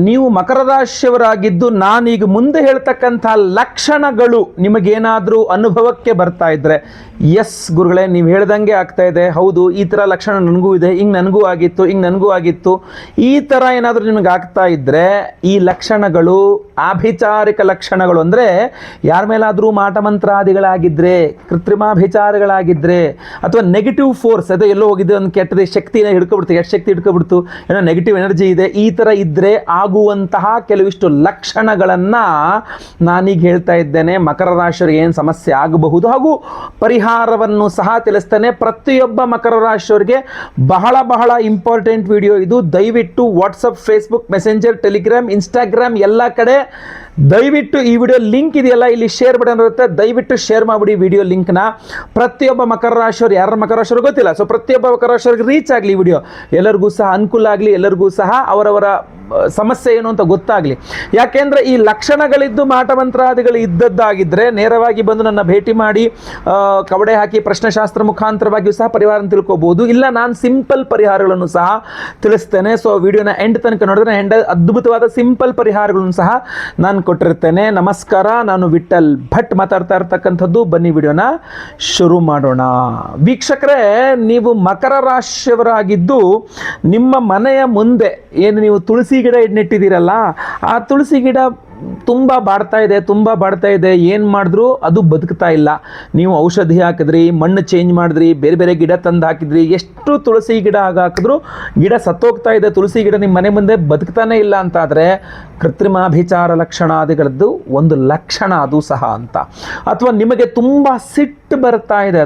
ನೀವು ಮಕರ ರಾಶಿಯವರಾಗಿದ್ದು ನಾನೀಗ ಮುಂದೆ ಹೇಳ್ತಕ್ಕಂಥ ಲಕ್ಷಣಗಳು ನಿಮಗೇನಾದರೂ ಅನುಭವಕ್ಕೆ ಬರ್ತಾ ಇದ್ರೆ ಎಸ್ ಗುರುಗಳೇ ನೀವು ಹೇಳ್ದಂಗೆ ಆಗ್ತಾ ಇದೆ, ಹೌದು ಈ ಥರ ಲಕ್ಷಣ ನನಗೂ ಇದೆ, ಹಿಂಗೆ ನನಗೂ ಆಗಿತ್ತು ಈ ಥರ ಏನಾದರೂ ನಿಮಗೆ ಆಗ್ತಾ ಇದ್ದರೆ ಈ ಲಕ್ಷಣಗಳು ಆಭಿಚಾರಿಕ ಲಕ್ಷಣಗಳು. ಅಂದರೆ ಯಾರ ಮೇಲಾದರೂ ಮಾಟಮಂತ್ರಾದಿಗಳಾಗಿದ್ದರೆ, ಕೃತ್ರಿಮಾಭಿಚಾರಗಳಾಗಿದ್ದರೆ, ಅಥವಾ ನೆಗೆಟಿವ್ ಫೋರ್ಸ್ ಅದೇ ಎಲ್ಲೋ ಹೋಗಿದ್ದೆ ಒಂದು ಕೆಟ್ಟದ ಶಕ್ತಿನ ಹಿಡ್ಕೊಬಿಡ್ತು, ಎಷ್ಟು ಶಕ್ತಿ ಹಿಡ್ಕೊಬಿಡ್ತು, ಏನೋ ನೆಗೆಟಿವ್ ಎನರ್ಜಿ ಇದೆ, ಈ ಥರ ಇದ್ದರೆ ಆಗುವಂತಹ ಕೆಲವಿಷ್ಟು ಲಕ್ಷಣಗಳನ್ನು ನಾನೀಗ ಹೇಳ್ತಾ ಇದ್ದೇನೆ. ಮಕರ ರಾಶಿಯವರಿಗೆ ಏನು ಸಮಸ್ಯೆ ಆಗಬಹುದು ಹಾಗೂ ಪರಿಹಾರವನ್ನು ಸಹ ತಿಳಿಸ್ತೇನೆ. ಪ್ರತಿಯೊಬ್ಬ ಮಕರ ರಾಶಿಯವರಿಗೆ ಬಹಳ ಬಹಳ ಇಂಪಾರ್ಟೆಂಟ್ ವಿಡಿಯೋ ಇದು. ದಯವಿಟ್ಟು WhatsApp, Facebook, messenger, Telegram, Instagram ಎಲ್ಲ ಕಡೆ ದಯವಿಟ್ಟು ಈ ವಿಡಿಯೋ ಲಿಂಕ್ ಇದೆಯಲ್ಲ, ಇಲ್ಲಿ ಶೇರ್ ಬಟನ್ ಇರುತ್ತೆ, ದಯವಿಟ್ಟು ಶೇರ್ ಮಾಡಿಬಿಡಿ ವಿಡಿಯೋ ಲಿಂಕ್ನ. ಪ್ರತಿಯೊಬ್ಬ ಮಕರ ರಾಶಿಯವರು, ಯಾರ ಮಕರ ರಾಶಿಯವರು ಗೊತ್ತಿಲ್ಲ, ಸೊ ಪ್ರತಿಯೊಬ್ಬ ಮಕರ ರಾಶಿಯವರಿಗೆ ರೀಚ್ ಆಗಲಿ ವಿಡಿಯೋ, ಎಲ್ಲರಿಗೂ ಸಹ ಅನುಕೂಲ ಆಗಲಿ, ಎಲ್ಲರಿಗೂ ಸಹ ಅವರವರ ಸಮಸ್ಯೆ ಏನು ಅಂತ ಗೊತ್ತಾಗಲಿ. ಯಾಕೆಂದರೆ ಈ ಲಕ್ಷಣಗಳಿದ್ದು ಮಾಟಮಂತ್ರಾದಿಗಳು ಇದ್ದದ್ದಾಗಿದ್ದರೆ ನೇರವಾಗಿ ಬಂದು ನನ್ನ ಭೇಟಿ ಮಾಡಿ ಕವಡೆ ಹಾಕಿ ಪ್ರಶ್ನೆಶಾಸ್ತ್ರ ಮುಖಾಂತರವಾಗಿಯೂ ಸಹ ಪರಿಹಾರ ತಿಳ್ಕೊಬೋದು. ಇಲ್ಲ ನಾನು ಸಿಂಪಲ್ ಪರಿಹಾರಗಳನ್ನು ಸಹ ತಿಳಿಸ್ತೇನೆ. ಸೊ ವಿಡಿಯೋನ ಎಂಡ್ ತನಕ ನೋಡಿದ್ರೆ ಅದ್ಭುತವಾದ ಸಿಂಪಲ್ ಪರಿಹಾರಗಳನ್ನು ಸಹ ನಾನು ಕೊಟ್ಟಿರ್ತೇನೆ. ನಮಸ್ಕಾರ, ನಾನು ವಿಠಲ್ ಭಟ್ ಮಾತಾಡ್ತಾ ಇರ್ತಕ್ಕಂಥದ್ದು. ಬನ್ನಿ ವಿಡಿಯೋನ ಶುರು ಮಾಡೋಣ. ವೀಕ್ಷಕರೇ, ನೀವು ಮಕರ ರಾಶಿಯವರಾಗಿದ್ದು ನಿಮ್ಮ ಮನೆಯ ಮುಂದೆ ಏನು ನೀವು ತುಳಸಿ ಗಿಡ ನೆಟ್ಟಿದ್ದೀರಲ್ಲ, ಆ ತುಳಸಿ ಗಿಡ ತುಂಬ ಬಾಡ್ತಾ ಇದೆ, ಏನು ಮಾಡಿದ್ರು ಅದು ಬದುಕ್ತಾ ಇಲ್ಲ. ನೀವು ಔಷಧಿ ಹಾಕಿದ್ರಿ, ಮಣ್ಣು ಚೇಂಜ್ ಮಾಡಿದ್ರಿ, ಬೇರೆ ಬೇರೆ ಗಿಡ ತಂದು ಹಾಕಿದ್ರಿ, ಎಷ್ಟು ತುಳಸಿ ಗಿಡ ಹಾಕಿದ್ರು ಗಿಡ ಸತ್ತೋಗ್ತಾ ಇದೆ, ತುಳಸಿ ಗಿಡ ನಿಮ್ಮ ಮನೆ ಮುಂದೆ ಬದುಕ್ತಾನೆ ಇಲ್ಲ ಅಂತಾದರೆ ಕೃತ್ರಿಮಾಭಿಚಾರ ಲಕ್ಷಣಾದಿಗಳದ್ದು ಒಂದು ಲಕ್ಷಣ ಅದು ಸಹ ಅಂತ. ಅಥವಾ ನಿಮಗೆ ತುಂಬ ಸಿಟ್ಟು ಬರ್ತಾ ಇದೆ,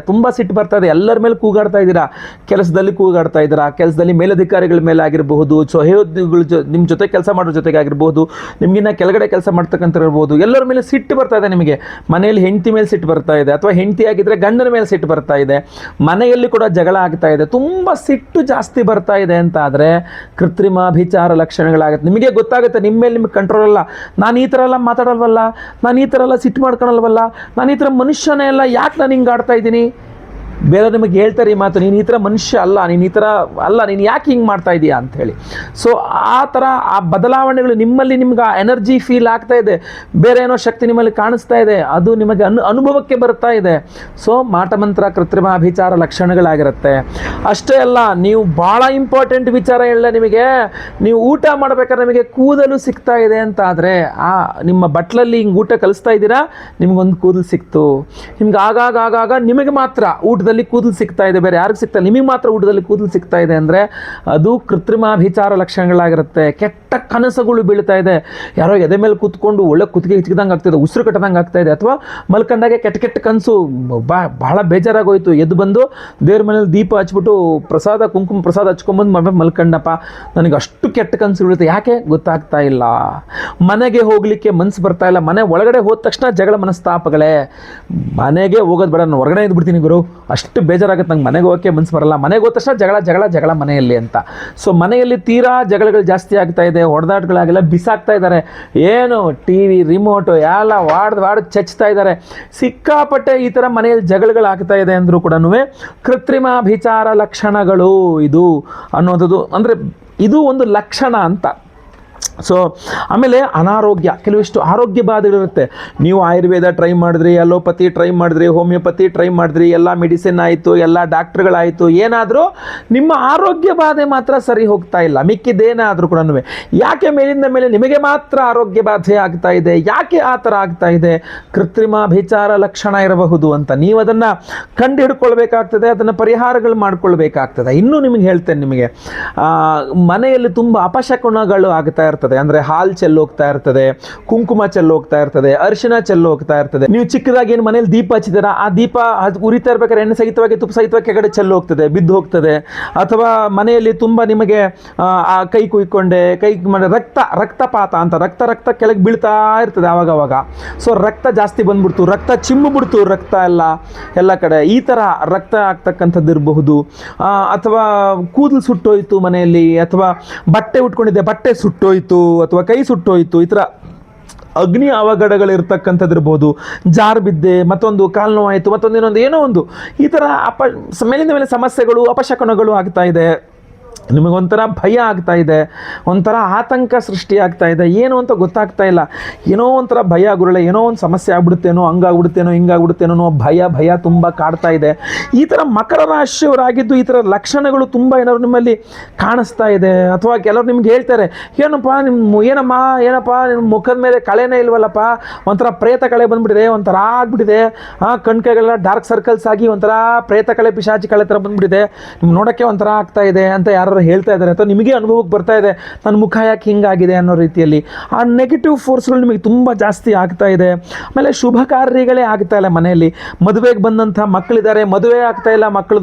ಎಲ್ಲರ ಮೇಲೆ ಕೂಗಾಡ್ತಾ ಇದ್ದೀರಾ, ಕೆಲಸದಲ್ಲಿ ಕೂಗಾಡ್ತಾ ಇದ್ದೀರಾ, ಕೆಲಸದಲ್ಲಿ ಮೇಲಧಿಕಾರಿಗಳ ಮೇಲೆ ಆಗಿರಬಹುದು, ಸಹೋದ್ಯೋಗಿಗಳು ನಿಮ್ಮ ಜೊತೆ ಕೆಲಸ ಮಾಡೋ ಜೊತೆಗೆ ಆಗಿರ್ಬೋದು, ನಿಮಗಿನ್ನ ಕೆಳಗಡೆ ಕೆಲಸ ಮಾಡ್ತಕ್ಕಂಥ ಇರ್ಬೋದು, ಎಲ್ಲರ ಮೇಲೆ ಸಿಟ್ಟು ಬರ್ತಾ ಇದೆ. ನಿಮಗೆ ಮನೆಯಲ್ಲಿ ಹೆಂಡತಿ ಮೇಲೆ ಸಿಟ್ಟು ಬರ್ತಾ ಇದೆ, ಅಥವಾ ಹೆಂಡತಿ ಆಗಿದ್ರೆ ಗಂಡನ ಮೇಲೆ ಸಿಟ್ಟು ಬರ್ತಾ ಇದೆ, ಮನೆಯಲ್ಲಿ ಕೂಡ ಜಗಳ ಆಗ್ತಾ ಇದೆ, ತುಂಬ ಸಿಟ್ಟು ಜಾಸ್ತಿ ಬರ್ತಾ ಇದೆ ಅಂತ ಆದರೆ ಕೃತ್ರಿಮಾಭಿಚಾರ ಲಕ್ಷಣಗಳಾಗುತ್ತೆ. ನಿಮಗೆ ಗೊತ್ತಾಗುತ್ತೆ, ನಿಮ್ಮ ಮೇಲೆ ನಿಮಗೆ ಕಂಟ್ರೋಲ್ ಅಲ್ಲ, ನಾನು ಈ ಥರ ಎಲ್ಲ ಮಾತಾಡಲ್ವಲ್ಲ, ನಾನು ಈ ಥರ ಎಲ್ಲ ಸಿಟ್ಟು ಮಾಡ್ಕೊಳಲ್ವಲ್ಲ, ನಾನು ಈ ಥರ ಮನುಷ್ಯನೇ ಎಲ್ಲ, ಯಾಕೆ ನಾನು ಹಿಂಗೆ ಆಡ್ತಾ ಇದ್ದೀನಿ. ಬೇರೆ ನಿಮಗೆ ಹೇಳ್ತಾರೆ ಈ ಮಾತು, ನೀನು ಈ ಥರ ಮನುಷ್ಯ ಅಲ್ಲ, ನೀನು ಯಾಕೆ ಹಿಂಗೆ ಮಾಡ್ತಾ ಇದೀಯಾ ಅಂಥೇಳಿ. ಸೊ ಆ ಥರ ಆ ಬದಲಾವಣೆಗಳು ನಿಮ್ಮಲ್ಲಿ ನಿಮ್ಗೆ ಆ ಎನರ್ಜಿ ಫೀಲ್ ಆಗ್ತಾ ಇದೆ, ಬೇರೆ ಏನೋ ಶಕ್ತಿ ನಿಮ್ಮಲ್ಲಿ ಕಾಣಿಸ್ತಾ ಇದೆ, ಅದು ನಿಮಗೆ ಅನುಭವಕ್ಕೆ ಬರ್ತಾ ಇದೆ. ಸೊ ಮಾಟಮಂತ್ರ ಕೃತ್ರಿಮಾಭಿಚಾರ ಲಕ್ಷಣಗಳಾಗಿರುತ್ತೆ. ಅಷ್ಟೇ ಅಲ್ಲ, ನೀವು ಭಾಳ ಇಂಪಾರ್ಟೆಂಟ್ ವಿಚಾರ ಹೇಳ, ನಿಮಗೆ ನೀವು ಊಟ ಮಾಡ್ಬೇಕಾದ್ರೆ ನಿಮಗೆ ಕೂದಲು ಸಿಗ್ತಾ ಇದೆ ಅಂತ ಆದರೆ, ಆ ನಿಮ್ಮ ಬಟ್ಲಲ್ಲಿ ಹಿಂಗೆ ಊಟ ಕಲಿಸ್ತಾ ಇದ್ದೀರಾ, ನಿಮಗೊಂದು ಕೂದಲು ಸಿಕ್ತು, ನಿಮ್ಗೆ ಆಗಾಗ ನಿಮಗೆ ಮಾತ್ರ ಊಟದಲ್ಲಿ ಕೂದಲು ಸಿಗ್ತಾ ಇದೆ, ಬೇರೆ ಯಾರಿಗೆ ಸಿಗ್ತಾ, ನಿಮಗೆ ಮಾತ್ರ ಊಟದಲ್ಲಿ ಕೂದಲು ಸಿಗ್ತಾ ಇದೆ ಅಂದರೆ ಅದು ಕೃತ್ರಿಮಾಭಿಚಾರ ಲಕ್ಷಣಗಳಾಗಿರುತ್ತೆ. ಕೆಟ್ಟ ಕನಸುಗಳು ಬೀಳ್ತಾ ಇದೆ, ಯಾರೋ ಎದೆ ಮೇಲೆ ಕೂತ್ಕೊಂಡು ಒಳ್ಳೆ ಕುತ್ತಿಗೆ ಹಿಚ್ಕಿದಂಗೆ ಆಗ್ತಾಯಿದೆ, ಉಸಿರು ಕಟ್ಟದಂಗೆ ಆಗ್ತಾ ಇದೆ, ಅಥವಾ ಮಲ್ಕೊಂಡಾಗೆ ಕೆಟ್ಟ ಕನಸು, ಬಹಳ ಬೇಜಾರಾಗೋಯ್ತು, ಎದ್ದು ಬಂದು ದೇವ್ರ ಮನೇಲಿ ದೀಪ ಹಚ್ಬಿಟ್ಟು ಕುಂಕುಮ ಪ್ರಸಾದ ಹಚ್ಕೊಂಬಂದು ಮಲ್ಕೊಂಡಪ್ಪ, ನನಗೆ ಅಷ್ಟು ಕೆಟ್ಟ ಕನಸು ಬೀಳುತ್ತೆ, ಯಾಕೆ ಗೊತ್ತಾಗ್ತಾ ಇಲ್ಲ. ಮನೆಗೆ ಹೋಗಲಿಕ್ಕೆ ಮನಸ್ಸು ಬರ್ತಾ ಇಲ್ಲ, ಮನೆ ಒಳಗಡೆ ಹೋದ ತಕ್ಷಣ ಜಗಳ ಮನಸ್ತಾಪಗಳೇ, ಮನೆಗೆ ಹೋಗೋದು ಬೇಡ, ನಾನು ಹೊರಗಡೆ ಇದ್ಬಿಡ್ತೀನಿ ಗುರು, ಅಷ್ಟು ಬೇಜಾರಾಗುತ್ತೆ, ನಂಗೆ ಮನೆಗೆ ಹೋಗೋಕ್ಕೆ ಮನಸ್ಸು ಬರಲ್ಲ, ಮನೆಗೆ ಹೋದ ತಕ್ಷಣ ಜಗಳ ಮನೆಯಲ್ಲಿ ಅಂತ. ಸೊ ಮನೆಯಲ್ಲಿ ತೀರಾ ಜಗಳಗಳು ಜಾಸ್ತಿ ಆಗ್ತಾ ಇದೆ, ಹೊಡೆದಾಟಗಳಾಗೆಲ್ಲ ಬಿಸಾಕ್ತಾ ಇದ್ದಾರೆ, ಏನು ಟಿವಿ ರಿಮೋಟು ಎಲ್ಲ ವಾಡ್ದು ಚಚ್ತಾ ಇದ್ದಾರೆ, ಸಿಕ್ಕಾಪಟ್ಟೆ ಈ ಥರ ಮನೆಯಲ್ಲಿ ಜಗಳಗಳಾಗ್ತಾ ಇದೆ ಅಂದರೂ ಕೂಡ ಕೃತ್ರಿಮಾಭಿಚಾರ ಲಕ್ಷಣಗಳು ಇದು ಅನ್ನೋದು, ಅಂದರೆ ಇದು ಒಂದು ಲಕ್ಷಣ ಅಂತ. ಸೊ ಆಮೇಲೆ ಅನಾರೋಗ್ಯ, ಕೆಲವಿಷ್ಟು ಆರೋಗ್ಯ ಬಾಧೆಗಳಿರುತ್ತೆ. ನೀವು ಆಯುರ್ವೇದ ಟ್ರೈ ಮಾಡಿದ್ರಿ, ಅಲೋಪತಿ ಟ್ರೈ ಮಾಡಿದ್ರಿ, ಹೋಮಿಯೋಪತಿ ಟ್ರೈ ಮಾಡಿದ್ರಿ, ಎಲ್ಲ ಮೆಡಿಸಿನ್ ಆಯಿತು, ಎಲ್ಲ ಡಾಕ್ಟ್ರುಗಳಾಯಿತು, ಏನಾದರೂ ನಿಮ್ಮ ಆರೋಗ್ಯ ಬಾಧೆ ಮಾತ್ರ ಸರಿ ಹೋಗ್ತಾ ಇಲ್ಲ. ಮಿಕ್ಕಿದ್ದೇನಾದರೂ ಕೂಡ ಯಾಕೆ ಮೇಲಿಂದ ಮೇಲೆ ನಿಮಗೆ ಮಾತ್ರ ಆರೋಗ್ಯ ಬಾಧೆ ಆಗ್ತಾ ಇದೆ, ಯಾಕೆ ಆ ಥರ ಆಗ್ತಾ ಇದೆ, ಕೃತ್ರಿಮಾಭಿಚಾರ ಲಕ್ಷಣ ಇರಬಹುದು ಅಂತ ನೀವು ಅದನ್ನು ಕಂಡು ಹಿಡ್ಕೊಳ್ಬೇಕಾಗ್ತದೆ, ಅದನ್ನು ಪರಿಹಾರಗಳು ಮಾಡ್ಕೊಳ್ಬೇಕಾಗ್ತದೆ. ಇನ್ನೂ ನಿಮಗೆ ಹೇಳ್ತೇನೆ, ನಿಮಗೆ ಮನೆಯಲ್ಲಿ ತುಂಬ ಅಪಶಕುನಗಳು ಆಗ್ತಾ ಇರ್ತದೆ. ಅಂದ್ರೆ ಹಾಲು ಚೆಲ್ಲೋಗ್ತಾ ಇರ್ತದೆ, ಕುಂಕುಮ ಚೆಲ್ಲೋಗ್ತಾ ಇರ್ತದೆ, ಅರಿಶಿನ ಚೆಲ್ಲೋಗ್ತಾ ಇರ್ತದೆ. ನೀವು ಚಿಕ್ಕದಾಗಿ ಏನು ಮನೇಲಿ ದೀಪ ಹಚ್ಚಿದಾರ, ಆ ದೀಪ ಉರಿತಾ ಇರ್ಬೇಕಾದ್ರೆ ಎಣ್ಣೆ ಸಹಿತವಾಗಿ ತುಪ್ಪ ಸಹಿತವಾಗಿ ಕೆಳಗಡೆ ಚೆಲ್ಲೋಗ್ತದೆ, ಬಿದ್ದು ಹೋಗ್ತದೆ. ಅಥವಾ ಮನೆಯಲ್ಲಿ ತುಂಬ ನಿಮಗೆ ಆ ಕೈ ಕುಯ್ಕೊಂಡೆ, ಕೈ ರಕ್ತಪಾತ ಅಂತ ರಕ್ತ ಕೆಳಗೆ ಬೀಳ್ತಾ ಇರ್ತದೆ ಆವಾಗವಾಗ. ಸೊ ರಕ್ತ ಜಾಸ್ತಿ ಬಂದ್ಬಿಡ್ತು, ರಕ್ತ ಚಿಮ್ಮಿಬಿಡ್ತು, ರಕ್ತ ಎಲ್ಲ ಕಡೆ ಈ ಥರ ರಕ್ತ ಆಗ್ತಕ್ಕಂಥದ್ದು ಇರಬಹುದು. ಅಥವಾ ಕೂದಲು ಸುಟ್ಟೋಯ್ತು ಮನೆಯಲ್ಲಿ, ಅಥವಾ ಬಟ್ಟೆ ಉಟ್ಕೊಂಡಿದ್ದೆ ಬಟ್ಟೆ ಸುಟ್ಟೋಯ್ತು, ಅಥವಾ ಕೈ ಸುಟ್ಟೋಯ್ತು, ಈ ಥರ ಅಗ್ನಿ ಅವಘಡಗಳಿರ್ತಕ್ಕಂಥದ್ದು ಇರ್ಬೋದು. ಜಾರು ಬಿದ್ದೆ, ಮತ್ತೊಂದು ಕಾಲು ನೋವಾಯಿತು, ಮತ್ತೊಂದು ಏನೋ ಒಂದು ಈ ಥರ ಮೇಲಿಂದ ಮೇಲೆ ಸಮಸ್ಯೆಗಳು, ಅಪಶಕನಗಳು ಆಗ್ತಾ ಇದೆ. ನಿಮಗೊಂಥರ ಭಯ ಆಗ್ತಾ ಇದೆ, ಒಂಥರ ಆತಂಕ ಸೃಷ್ಟಿ ಆಗ್ತಾ ಇದೆ, ಏನು ಅಂತ ಗೊತ್ತಾಗ್ತಾ ಇಲ್ಲ, ಏನೋ ಒಂಥರ ಭಯ ಗುರುಳೆ, ಏನೋ ಒಂದು ಸಮಸ್ಯೆ ಆಗ್ಬಿಡುತ್ತೇನೋ, ಹಂಗಾಗ್ಬಿಡುತ್ತೇನೋ, ಹಿಂಗಾಗ್ಬಿಡುತ್ತೇನೋ ಭಯ ತುಂಬ ಕಾಡ್ತಾ ಇದೆ. ಈ ಥರ ಮಕರ ರಾಶಿಯವರಾಗಿದ್ದು ಈ ಥರ ಲಕ್ಷಣಗಳು ತುಂಬ ಏನಾದ್ರು ನಿಮ್ಮಲ್ಲಿ ಕಾಣಿಸ್ತಾ ಇದೆ. ಅಥವಾ ಕೆಲವರು ನಿಮ್ಗೆ ಹೇಳ್ತಾರೆ, ಏನಪ್ಪ ನಿಮ್ಮ ಮುಖದ ಮೇಲೆ ಕಳೆನೇ ಇಲ್ವಲ್ಲಪ್ಪ, ಒಂಥರ ಪ್ರೇತ ಕಳೆ ಬಂದ್ಬಿಟ್ಟಿದೆ, ಒಂಥರ ಆಗ್ಬಿಟ್ಟಿದೆ, ಕಣ್ಕೈಗೆಲ್ಲ ಡಾರ್ಕ್ ಸರ್ಕಲ್ಸ್ ಆಗಿ ಒಂಥರ ಪ್ರೇತ ಕಳೆ ಪಿಶಾಚಿ ಕಳೆ ಥರ ಬಂದ್ಬಿಟ್ಟಿದೆ, ನಿಮ್ಗೆ ನೋಡೋಕ್ಕೆ ಒಂಥರ ಆಗ್ತಾ ಇದೆ ಅಂತ ಯಾರು ಹೇಳ್ತಾ ಇದ್ದಾರೆ. ಅಥವಾ ನಿಮಗೆ ಅನುಭವಕ್ಕೆ ಬರ್ತಾ ಇದೆ, ನನ್ನ ಮುಖ ಯಾಕೆ ಹಿಂಗಾಗಿದೆ ಅನ್ನೋ ರೀತಿಯಲ್ಲಿ ಆ ನೆಗೆಟಿವ್ ಫೋರ್ಸ್ಗಳು ನಿಮಗೆ ತುಂಬ ಜಾಸ್ತಿ ಆಗ್ತಾ ಇದೆ. ಆಮೇಲೆ ಶುಭ ಕಾರ್ಯಗಳೇ ಆಗ್ತಾ ಇಲ್ಲ ಮನೆಯಲ್ಲಿ. ಮದುವೆಗೆ ಬಂದಂಥ ಮಕ್ಕಳಿದ್ದಾರೆ, ಮದುವೆ ಆಗ್ತಾ ಇಲ್ಲ,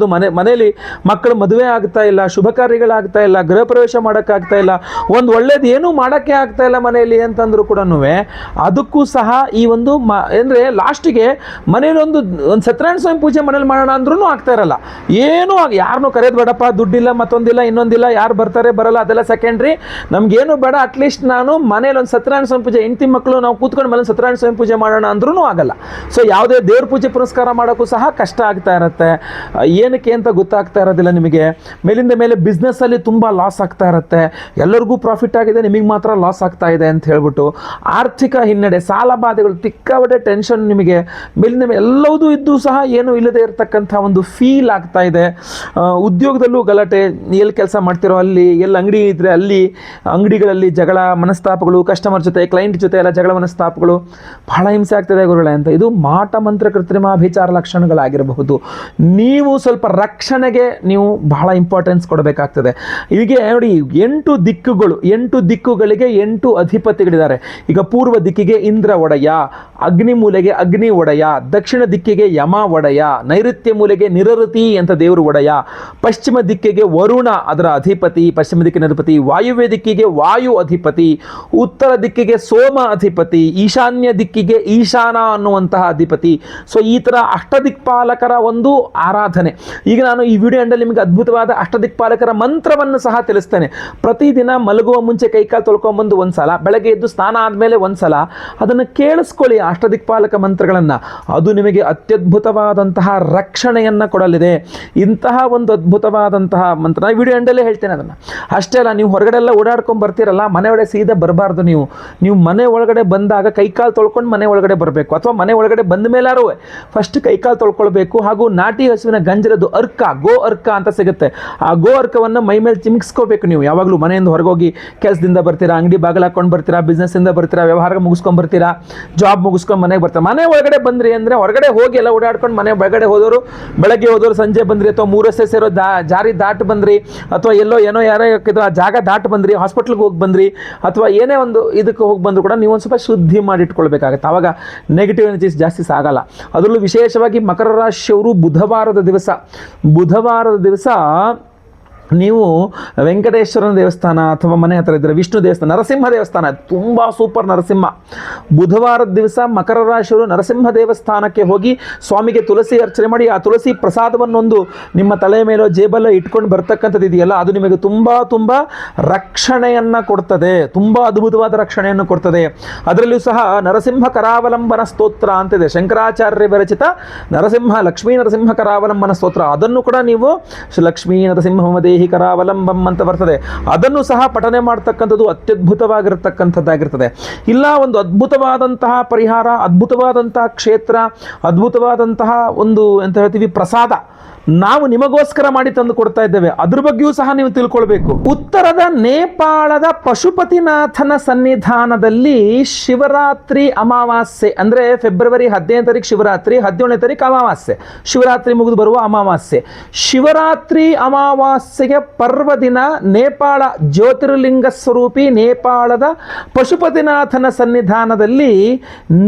ಮನೆಯಲ್ಲಿ ಮಕ್ಕಳು ಮದುವೆ ಆಗ್ತಾ ಇಲ್ಲ, ಶುಭ ಕಾರ್ಯಗಳಾಗ್ತಾ ಇಲ್ಲ, ಗೃಹ ಪ್ರವೇಶ ಮಾಡೋಕ್ಕಾಗ್ತಾ ಇಲ್ಲ, ಒಂದು ಒಳ್ಳೇದು ಏನೂ ಮಾಡೋಕ್ಕೆ ಆಗ್ತಾ ಇಲ್ಲ ಮನೆಯಲ್ಲಿ ಅಂತಂದ್ರು ಕೂಡ ಅದಕ್ಕೂ ಸಹ ಈ ಒಂದು ಅಂದರೆ ಲಾಸ್ಟಿಗೆ ಮನೇಲಿ ಒಂದು ಸತ್ಯನಾರಾಯಣ ಸ್ವಾಮಿ ಪೂಜೆ ಮನೇಲಿ ಮಾಡೋಣ ಅಂದ್ರೂ ಆಗ್ತಾ ಇರಲ್ಲ. ಏನೂ ಯಾರನ್ನೂ ಕರೆಯೋದು ಬೇಡಪ್ಪ, ದುಡ್ಡಿಲ್ಲ, ಮತ್ತೊಂದಿಲ್ಲ, ಇನ್ನೊಂದಿಲ್ಲ, ಯಾರು ಬರ್ತಾರೆ ಬರಲ್ಲ ಅದೆಲ್ಲ ಸೆಕೆಂಡ್ರಿ, ನಮಗೇನು ಬೇಡ, ಅಟ್ಲೀಸ್ಟ್ ನಾನು ಮನೇಲಿ ಒಂದು ಸತ್ಯನಾರಾಯಣ ಸ್ವಾಮಿ ಪೂಜೆ, ಹೆಂಡತಿ ಮಕ್ಕಳು ನಾವು ಕೂತ್ಕೊಂಡು ಮನೇಲಿ ಸತ್ಯನಾರಾಯಣ ಸ್ವಾಮಿ ಪೂಜೆ ಮಾಡೋಣ ಅಂದ್ರೂ ಆಗಲ್ಲ. ಸೊ ಯಾವುದೇ ದೇವ್ರ ಪೂಜೆ ಪುರಸ್ಕಾರ ಮಾಡೋಕ್ಕೂ ಸಹ ಕಷ್ಟ ಆಗ್ತಾ ಇರುತ್ತೆ. ಏನಕ್ಕೆ ಅಂತ ಗೊತ್ತಾಗ್ತಾ ಇರೋದಿಲ್ಲ ನಿಮಗೆ. ಮೇಲಿಂದ ಮೇಲೆ ಬಿಸ್ನೆಸ್ಸಲ್ಲಿ ತುಂಬ ಲಾಸ್ ಆಗ್ತಾ ಇರುತ್ತೆ, ಎಲ್ಲರಿಗೂ ಪ್ರಾಫಿಟ್ ಆಗಿದೆ, ನಿಮಗೆ ಮಾತ್ರ ಲಾಸ್ ಆಗ್ತಾ ಇದೆ ಅಂತ ಹೇಳ್ಬಿಟ್ಟು ಆರ್ಥಿಕ ಹಿನ್ನಡೆ, ಸಾಲ ಬಾಧೆಗಳು, ತಿಕ್ಕಾಬಟ್ಟೆ ಟೆನ್ಷನ್ ನಿಮಗೆ ಮೇಲಿಂದ ಮೇಲೆ ಎಲ್ಲವೂ ಇದ್ದು ಸಹ ಏನೂ ಇಲ್ಲದೆ ಇರತಕ್ಕಂಥ ಒಂದು ಫೀಲ್ ಆಗ್ತಾ ಇದೆ. ಉದ್ಯೋಗದಲ್ಲೂ ಗಲಾಟೆ, ಎಲ್ಲಿ ಕೆಲಸ ಮಾಡ್ತಿರೋ ಅಲ್ಲಿ, ಎಲ್ಲಿ ಅಂಗಡಿ ಇದ್ದರೆ ಅಲ್ಲಿ ಅಂಗಡಿಗಳಲ್ಲಿ ಜಗಳ ಮನಸ್ತಾಪಗಳು, ಕಸ್ಟಮರ್ ಜೊತೆ ಕ್ಲೈಂಟ್ ಜೊತೆ ಎಲ್ಲ ಜಗಳ ಮನಸ್ತಾಪಗಳು, ಬಹಳ ಹಿಂಸೆ ಆಗ್ತದೆ ಗುರುಗಳೇ ಅಂತ. ಇದು ಮಾಟ ಮಂತ್ರ ಕೃತ್ರಿಮಾಭಿಚಾರ ಲಕ್ಷಣಗಳಾಗಿರಬಹುದು. ನೀವು ಸ್ವಲ್ಪ ರಕ್ಷಣೆಗೆ ನೀವು ಬಹಳ ಇಂಪಾರ್ಟೆನ್ಸ್ ಕೊಡಬೇಕಾಗ್ತದೆ. ಹೀಗೆ ನೋಡಿ, 8 ದಿಕ್ಕುಗಳು, 8 ದಿಕ್ಕುಗಳಿಗೆ 8 ಅಧಿಪತಿಗಳಿದ್ದಾರೆ. ಈಗ ಪೂರ್ವ ದಿಕ್ಕಿಗೆ ಇಂದ್ರ ಒಡೆಯ, ಅಗ್ನಿ ಮೂಲೆಗೆ ಅಗ್ನಿ ಒಡೆಯ, ದಕ್ಷಿಣ ದಿಕ್ಕಿಗೆ ಯಮ ಒಡೆಯ, ನೈಋತ್ಯ ಮೂಲೆಗೆ ನಿರಋತಿ ಅಂತ ದೇವರು ಒಡೆಯ, ಪಶ್ಚಿಮ ದಿಕ್ಕಿಗೆ ವರುಣ ಅದರ ಅಧಿಪತಿ, ಪಶ್ಚಿಮ ದಿಕ್ಕಿನ ಅಧಿಪತಿ, ವಾಯುವ್ಯ ದಿಕ್ಕಿಗೆ ವಾಯು ಅಧಿಪತಿ, ಉತ್ತರ ದಿಕ್ಕಿಗೆ ಸೋಮ ಅಧಿಪತಿ, ಈಶಾನ್ಯ ದಿಕ್ಕಿಗೆ ಈಶಾನ ಅನ್ನುವಂತಹ ಅಧಿಪತಿ. ಸೊ ಈ ಥರ ಅಷ್ಟದಿಕ್ಪಾಲಕರ ಒಂದು ಆರಾಧನೆ. ಈಗ ನಾನು ಈ ವಿಡಿಯೋ ಎಂಡಲ್ಲಿ ನಿಮಗೆ ಅದ್ಭುತವಾದ ಅಷ್ಟದಿಕ್ಪಾಲಕರ ಮಂತ್ರವನ್ನು ಸಹ ತಿಳಿಸ್ತೇನೆ. ಪ್ರತಿದಿನ ಮಲಗುವ ಮುಂಚೆ ಕೈಕಾಲು ತೊಳ್ಕೊಂಬಂದು ಒಂದ್ಸಲ, ಬೆಳಗ್ಗೆ ಎದ್ದು ಸ್ನಾನ ಆದಮೇಲೆ ಒಂದ್ಸಲ ಅದನ್ನು ಕೇಳಿಸ್ಕೊಳ್ಳಿ, ಅಷ್ಟದಿಕ್ಪಾಲಕ ಮಂತ್ರಗಳನ್ನು. ಅದು ನಿಮಗೆ ಅತ್ಯದ್ಭುತವಾದಂತಹ ರಕ್ಷಣೆಯನ್ನು ಕೊಡಲಿದೆ. ಇಂತಹ ಒಂದು ಅದ್ಭುತವಾದಂತಹ ಮಂತ್ರ ನಾನು ವಿಡಿಯೋ ಎಂಡಲ್ಲೇ ಹೇಳ್ತೇನೆ ಅದನ್ನು. ಅಷ್ಟೇ ಅಲ್ಲ, ನೀವು ಹೊರಗಡೆ ಎಲ್ಲ ಓಡಾಡ್ಕೊಂಡು ಬರ್ತೀರಲ್ಲ, ಮನೆ ಒಳಗೆ ಸೀದಾ ಬರಬಾರ್ದು. ನೀವು ಮನೆ ಒಳಗಡೆ ಬಂದಾಗ ಕೈಕಾಲು ತೊಳ್ಕೊಂಡು ಮನೆ ಒಳಗಡೆ ಬರಬೇಕು. ಅಥವಾ ಮನೆ ಒಳಗಡೆ ಬಂದ ಮೇಲಾರು ಫಸ್ಟ್ ಕೈಕಾಲು ತೊಳ್ಕೊಳ್ಬೇಕು. ಹಾಗೂ ನಾಟಿ ಹಸುವಿನ ಗಂಜಲದ್ದು ಅರ್ಕ, ಗೋ ಅರ್ಕ ಅಂತ ಸಿಗುತ್ತೆ. ಆ ಗೋ ಅರ್ಕವನ್ನು ಮೈ ಮೇಲೆ ಚಿಮ್ಸ್ಕೋಬೇಕು. ನೀವು ಯಾವಾಗಲೂ ಮನೆಯಿಂದ ಹೊರಗೋಗಿ ಕೆಲಸದಿಂದ ಬರ್ತೀರಾ, ಅಂಗಡಿ ಬಾಗಿಲು ಹಾಕೊಂಡು ಬರ್ತೀರಾ, ಬಿಸ್ನೆಸ್ಸಿಂದ ಬರ್ತೀರಾ, ವ್ಯವಹಾರ ಮುಗಿಸ್ಕೊಂಡು ಬರ್ತೀರಾ, ಜಾಬ್ ಮುಗಿಸ್ಕೊಂಡು ಮನೆಗೆ ಬರ್ತೀರಾ. ಮನೆ ಒಳಗಡೆ ಬಂದ್ರಿ ಅಂದರೆ ಹೊರಗಡೆ ಹೋಗಿ ಎಲ್ಲ ಓಡಾಡ್ಕೊಂಡು ಮನೆ ಒಳಗಡೆ ಹೋದವರು, ಬೆಳಗ್ಗೆ ಹೋದವರು ಸಂಜೆ ಬಂದ್ರಿ, ಅಥವಾ 3 ರಸ್ತೆ ಸೇರೋ ಜಾರಿ ದಾಟಿ ಬಂದ್ರಿ, ಅಥವಾ ಏನೋ ಯಾರೋ ಆ ಜಾಗ ದಾಟಿ ಬಂದ್ರಿ, ಹಾಸ್ಪಿಟ್ಲ್ಗೆ ಹೋಗಿ ಬಂದ್ರಿ, ಅಥವಾ ಏನೇ ಒಂದು ಇದಕ್ಕೆ ಹೋಗಿ ಬಂದರೂ ಕೂಡ ನೀವು ಒಂದು ಸ್ವಲ್ಪ ಶುದ್ಧಿ ಮಾಡಿಟ್ಕೊಳ್ಬೇಕಾಗತ್ತೆ. ಆವಾಗ ನೆಗೆಟಿವ್ ಎನರ್ಜೀಸ್ ಜಾಸ್ತಿ ಸಾಗಲ್ಲ. ಅದರಲ್ಲೂ ವಿಶೇಷವಾಗಿ ಮಕರ ರಾಶಿಯವರು ಬುಧವಾರದ ದಿವಸ ನೀವು ವೆಂಕಟೇಶ್ವರನ ದೇವಸ್ಥಾನ ಅಥವಾ ಮನೆ ಹತ್ತಿರ ಇದ್ದರೆ ವಿಷ್ಣು ದೇವಸ್ಥಾನ, ನರಸಿಂಹ ದೇವಸ್ಥಾನ ತುಂಬ ಸೂಪರ್. ನರಸಿಂಹ ಬುಧವಾರದ ದಿವಸ ಮಕರ ರಾಶಿಯವರು ನರಸಿಂಹ ದೇವಸ್ಥಾನಕ್ಕೆ ಹೋಗಿ ಸ್ವಾಮಿಗೆ ತುಳಸಿ ಅರ್ಚನೆ ಮಾಡಿ, ಆ ತುಳಸಿ ಪ್ರಸಾದವನ್ನೊಂದು ನಿಮ್ಮ ತಲೆ ಮೇಲೋ ಜೇಬಲ್ಲೋ ಇಟ್ಕೊಂಡು ಬರ್ತಕ್ಕಂಥದ್ದು ಇದೆಯಲ್ಲ, ಅದು ನಿಮಗೆ ತುಂಬ ರಕ್ಷಣೆಯನ್ನು ಕೊಡ್ತದೆ, ತುಂಬ ಅದ್ಭುತವಾದ ರಕ್ಷಣೆಯನ್ನು ಕೊಡ್ತದೆ. ಅದರಲ್ಲೂ ಸಹ ನರಸಿಂಹ ಕರಾವಲಂಬನ ಸ್ತೋತ್ರ ಅಂತಿದೆ, ಶಂಕರಾಚಾರ್ಯ ವಿರಚಿತ ಲಕ್ಷ್ಮೀ ನರಸಿಂಹ ಕರಾವಲಂಬನ ಸ್ತೋತ್ರ. ಅದನ್ನು ಕೂಡ ನೀವು ಲಕ್ಷ್ಮೀ ನರಸಿಂಹ ದೇಹಿ ಕರಾವಲಂಬಂ ಅಂತ ಬರ್ತದೆ, ಅದನ್ನು ಸಹ ಪಠನೆ ಮಾಡ್ತಕ್ಕಂಥದ್ದು ಅತ್ಯದ್ಭುತವಾಗಿರತಕ್ಕಂಥದ್ದಾಗಿರ್ತದೆ. ಇಲ್ಲ ಒಂದು ಅದ್ಭುತವಾದಂತಹ ಪರಿಹಾರ, ಅದ್ಭುತವಾದಂತಹ ಕ್ಷೇತ್ರ, ಅದ್ಭುತವಾದಂತಹ ಒಂದು ಎಂತ ಹೇಳ್ತೀವಿ ಪ್ರಸಾದ ನಾವು ನಿಮಗೋಸ್ಕರ ಮಾಡಿ ತಂದು ಕೊಡ್ತಾ ಇದ್ದೇವೆ. ಅದ್ರ ಬಗ್ಗೆಯೂ ಸಹ ನೀವು ತಿಳ್ಕೊಳ್ಬೇಕು. ಉತ್ತರದ ನೇಪಾಳದ ಪಶುಪತಿನಾಥನ ಸನ್ನಿಧಾನದಲ್ಲಿ ಶಿವರಾತ್ರಿ ಅಮಾವಾಸ್ಯೆ ಅಂದರೆ ಫೆಬ್ರವರಿ 15ನೇ ತಾರೀಕು ಶಿವರಾತ್ರಿ, 17ನೇ ತಾರೀಕು ಅಮಾವಾಸ್ಯೆ, ಶಿವರಾತ್ರಿ ಮುಗಿದು ಬರುವ ಅಮಾವಾಸ್ಯೆ. ಶಿವರಾತ್ರಿ ಅಮಾವಾಸ್ಯೆಗೆ ಪರ್ವದಿನ ನೇಪಾಳ ಜ್ಯೋತಿರ್ಲಿಂಗ ಸ್ವರೂಪಿ ನೇಪಾಳದ ಪಶುಪತಿನಾಥನ ಸನ್ನಿಧಾನದಲ್ಲಿ